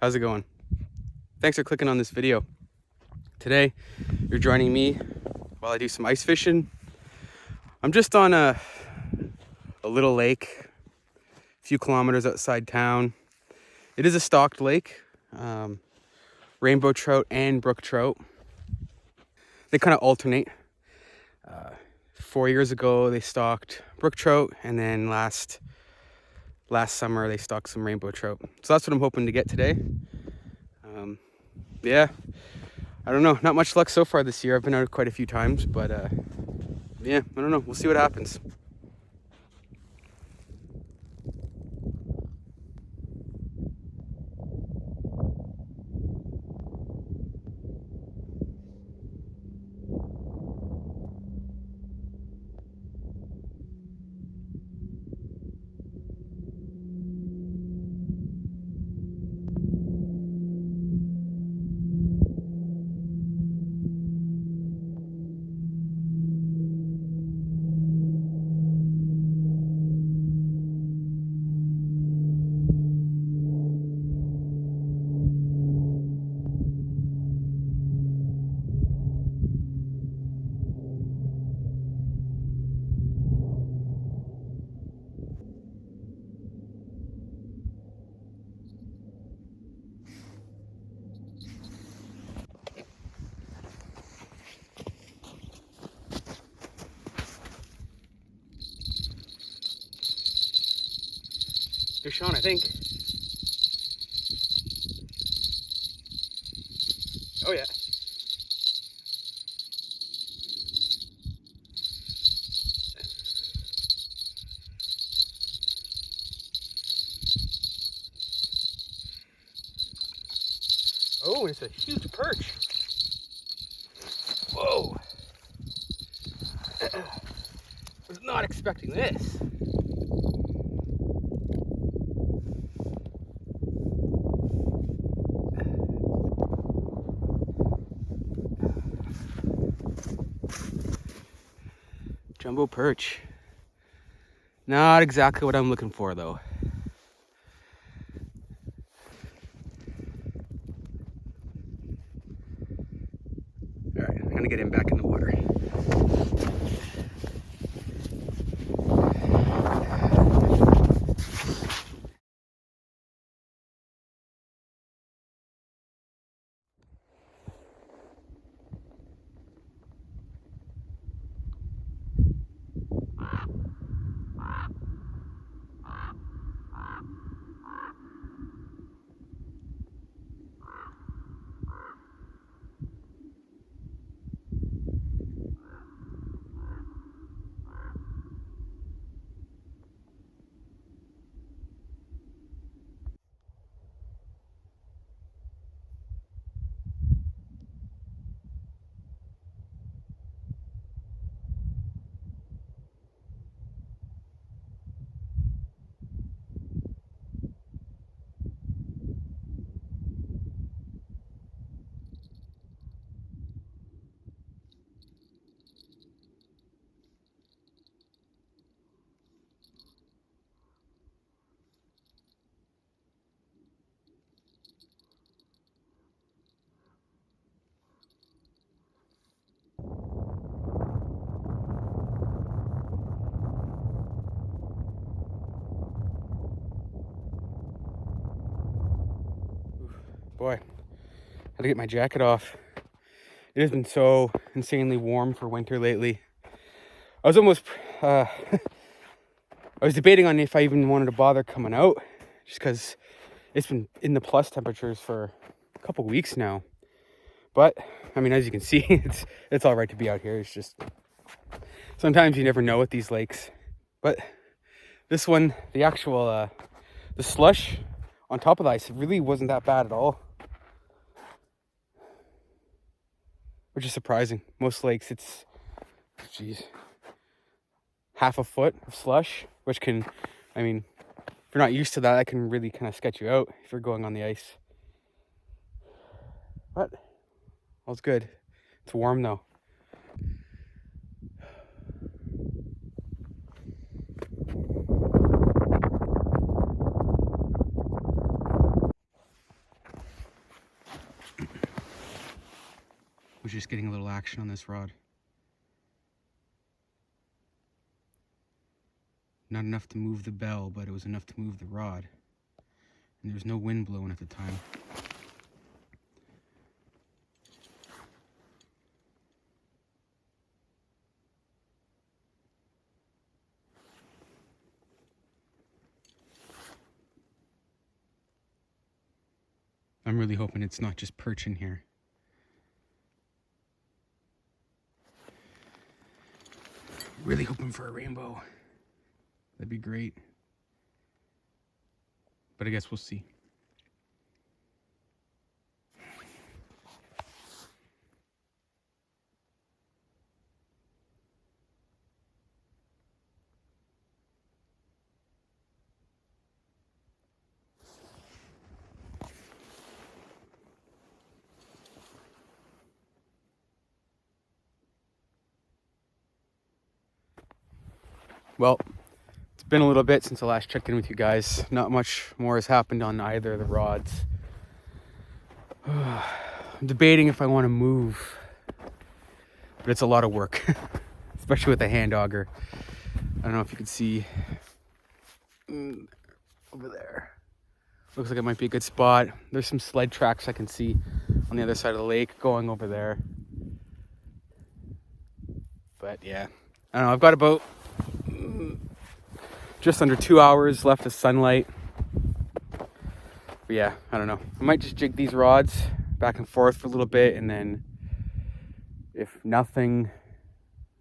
How's it going? Thanks for clicking on this video. Today, you're joining me while I do some ice fishing. I'm just on a little lake, a few kilometers outside town. It is a stocked lake, rainbow trout and brook trout. They kind of alternate. 4 years ago, they stocked brook trout, and then last summer they stocked some rainbow trout. So that's what I'm hoping to get today. Yeah, I don't know, not much luck so far this year. I've been out quite a few times, but yeah, I don't know, we'll see what happens. Fish on, I think. Oh yeah. Oh, it's a huge perch. Whoa. Was not expecting this. Jumbo perch. Not exactly what I'm looking for though. All right, I'm gonna get him back in the water. Boy, had to get my jacket off. It has been so insanely warm for winter lately. I was almost, I was debating on if I even wanted to bother coming out, just because it's been in the plus temperatures for a couple weeks now. But I mean, as you can see, it's all right to be out here. It's just sometimes you never know with these lakes. But this one, the actual the slush on top of the ice really wasn't that bad at all, which is surprising. Most lakes, it's, geez, half a foot of slush, which can, I mean, if you're not used to that, that can really kind of sketch you out if you're going on the ice. But all's good. It's warm though. was just getting a little action on this rod. Not enough to move the bell, but it was enough to move the rod. And there was no wind blowing at the time. I'm really hoping it's not just perch in here. Really hoping for a rainbow. That'd be great. But I guess we'll see. Well, it's been a little bit since I last checked in with you guys. Not much more has happened on either of the rods. I'm debating if I want to move, but it's a lot of work, especially with the hand auger. I don't know if you can see over there. Looks like it might be a good spot. There's some sled tracks I can see on the other side of the lake going over there. But yeah, I don't know. I've got about just under 2 hours left of sunlight. But yeah, I don't know. I might just jig these rods back and forth for a little bit, and then if nothing,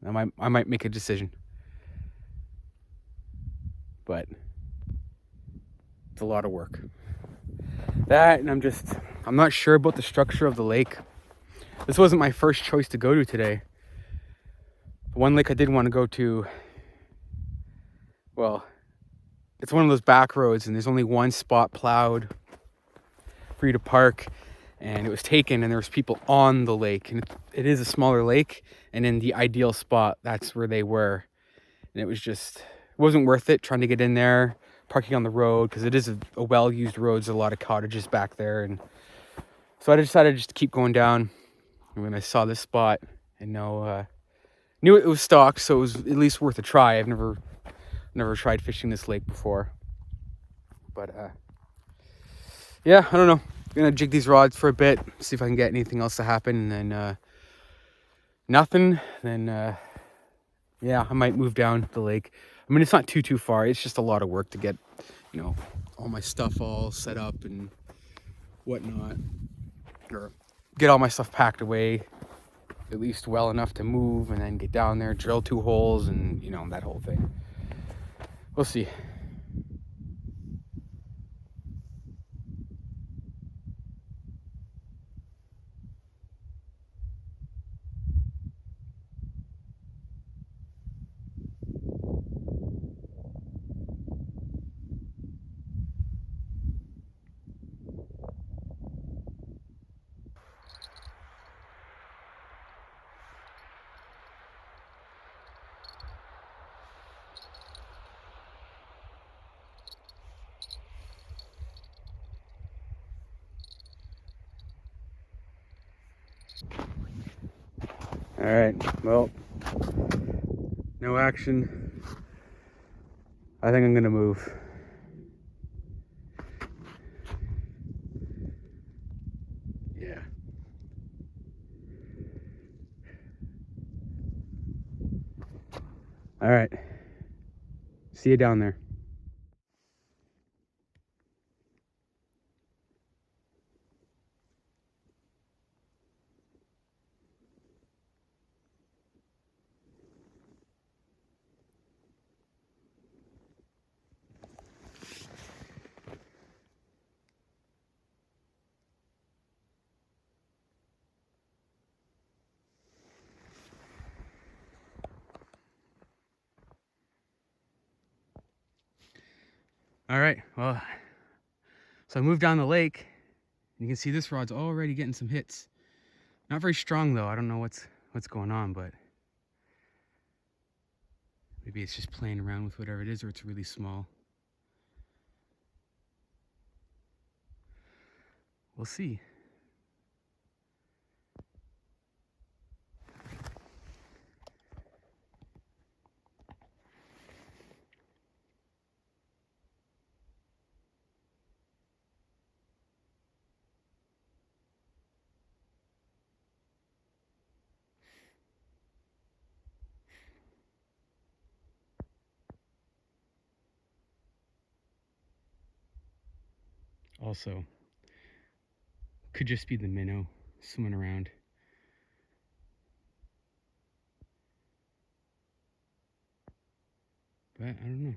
I might make a decision. But it's a lot of work. That, and I'm not sure about the structure of the lake. This wasn't my first choice to go to today. The one lake I did want to go to, well, it's one of those back roads, and there's only one spot plowed for you to park, and it was taken, and there was people on the lake, and it is a smaller lake, and in the ideal spot, that's where they were. And it wasn't worth it trying to get in there, parking on the road, because it is a well-used road. There's a lot of cottages back there, and so I decided just to keep going down. And when I saw this spot, and knew it was stocked, so it was at least worth a try. I've never tried fishing this lake before, but yeah, I don't know. I'm gonna jig these rods for a bit, see if I can get anything else to happen, and then nothing, then yeah, I might move down the lake. I mean, it's not too far. It's just a lot of work to get, all my stuff all set up and whatnot, or get all my stuff packed away, at least well enough to move, and then get down there, drill 2 holes, and that whole thing. We'll see. All right, well, no action. I think I'm gonna move. Yeah. All right. See you down there. All right, well, so I moved down the lake. You can see this rod's already getting some hits. Not very strong though. I don't know what's going on, but maybe it's just playing around with whatever it is, or it's really small. We'll see. also could just be the minnow swimming around. But I don't know.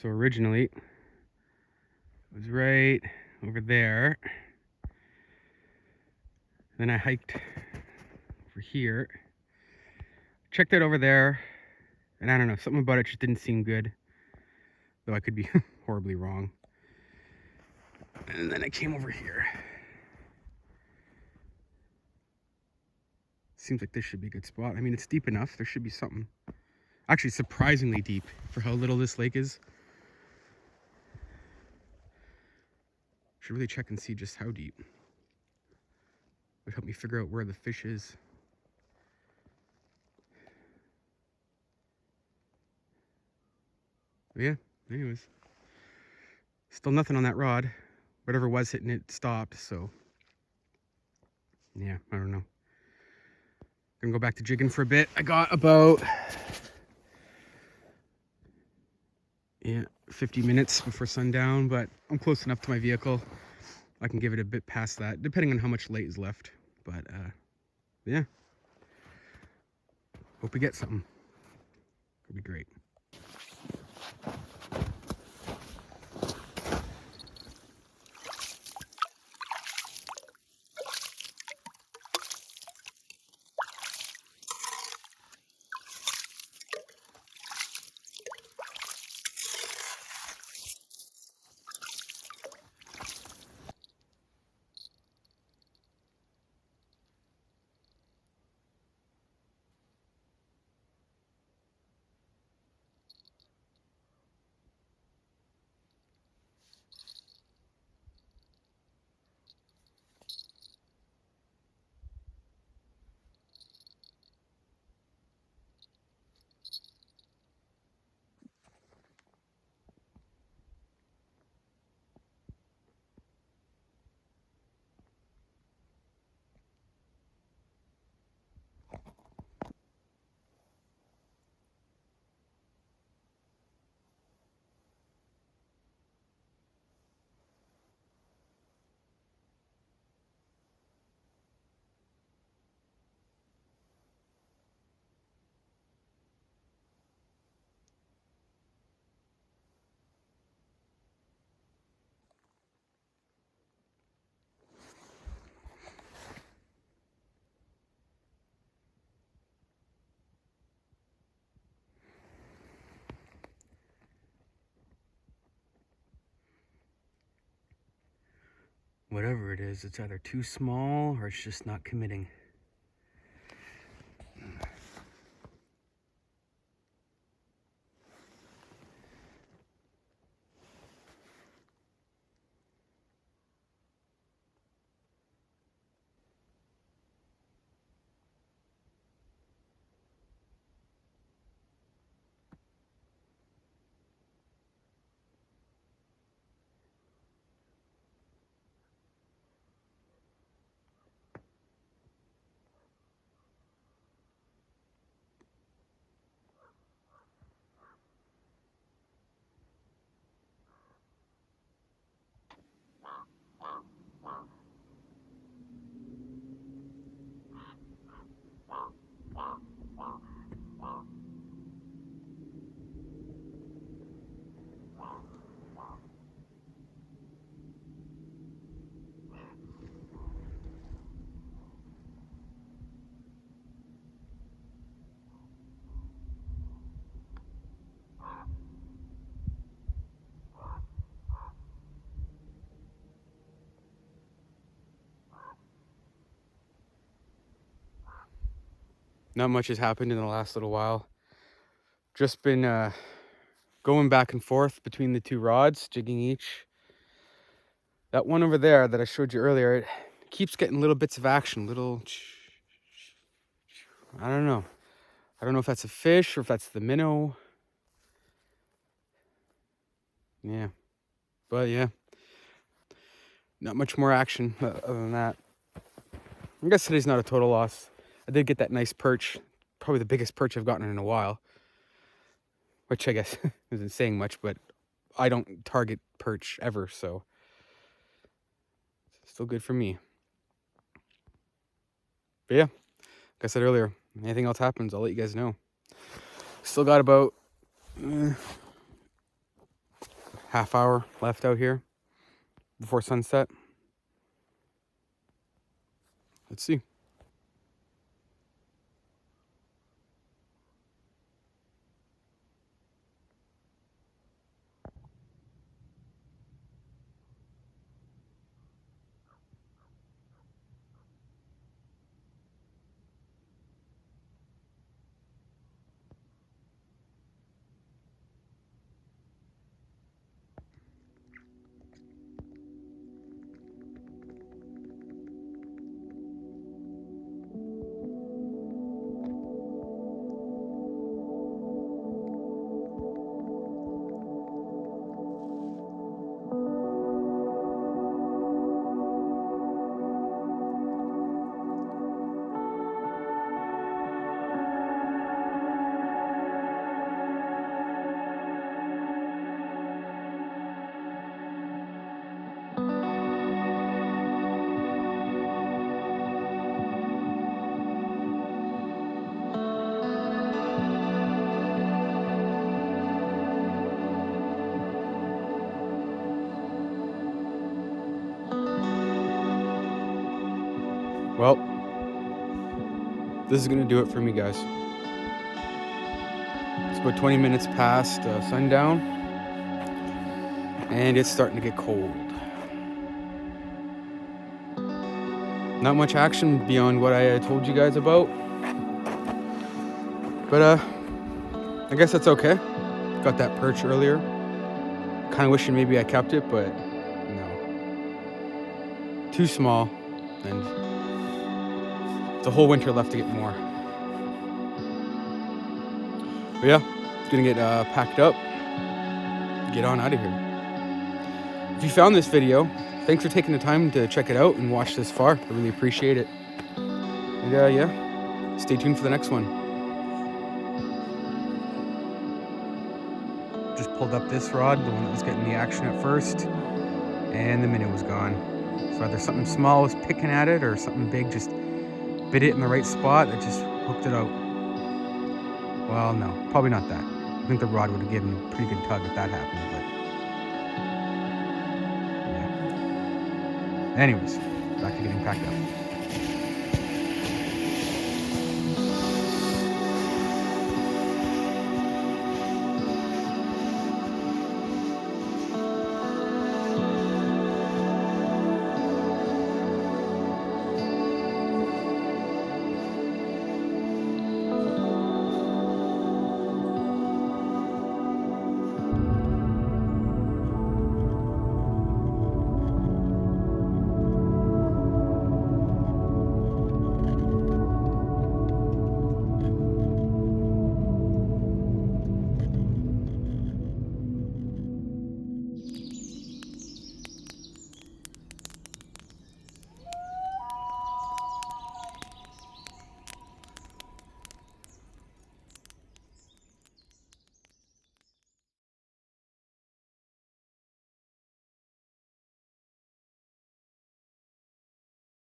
So originally, it was right over there. Then I hiked over here, checked it over there, and I don't know, something about it just didn't seem good. Though I could be horribly wrong. And then I came over here. Seems like this should be a good spot. I mean, it's deep enough. There should be something. Actually, surprisingly deep for how little this lake is. Should really check and see just how deep. Would help me figure out where the fish is. But yeah, anyways. Still nothing on that rod. Whatever was hitting it stopped, so yeah, I don't know. Gonna go back to jigging for a bit. I got about 50 minutes before sundown, but I'm close enough to my vehicle. I can give it a bit past that, depending on how much light is left. But yeah, hope we get something. It'll be great. Whatever it is, it's either too small or it's just not committing. Not much has happened in the last little while. Just been going back and forth between the two rods, jigging each. That one over there that I showed you earlier, it keeps getting little bits of action, I don't know. I don't know if that's a fish or if that's the minnow. Yeah. But yeah. Not much more action other than that. I guess today's not a total loss. I did get that nice perch. Probably the biggest perch I've gotten in a while. Which I guess isn't saying much, but I don't target perch ever, so still good for me. But yeah, like I said earlier, anything else happens, I'll let you guys know. Still got about half hour left out here before sunset. Let's see. Well, this is going to do it for me, guys. It's about 20 minutes past sundown, and it's starting to get cold. Not much action beyond what I told you guys about. But I guess that's okay. Got that perch earlier. Kind of wishing maybe I kept it, but no. Too small, and the whole winter left to get more. But yeah, it's gonna get packed up, get on out of here. If you found this video, thanks for taking the time to check it out and watch this far. I really appreciate it. And yeah, stay tuned for the next one. Just pulled up this rod, the one that was getting the action at first, and the minnow was gone. So either something small was picking at it or something big just bit it in the right spot that just hooked it out. Well, no, probably not that. I think the rod would have given a pretty good tug if that happened, but yeah. Anyways, back to getting packed up.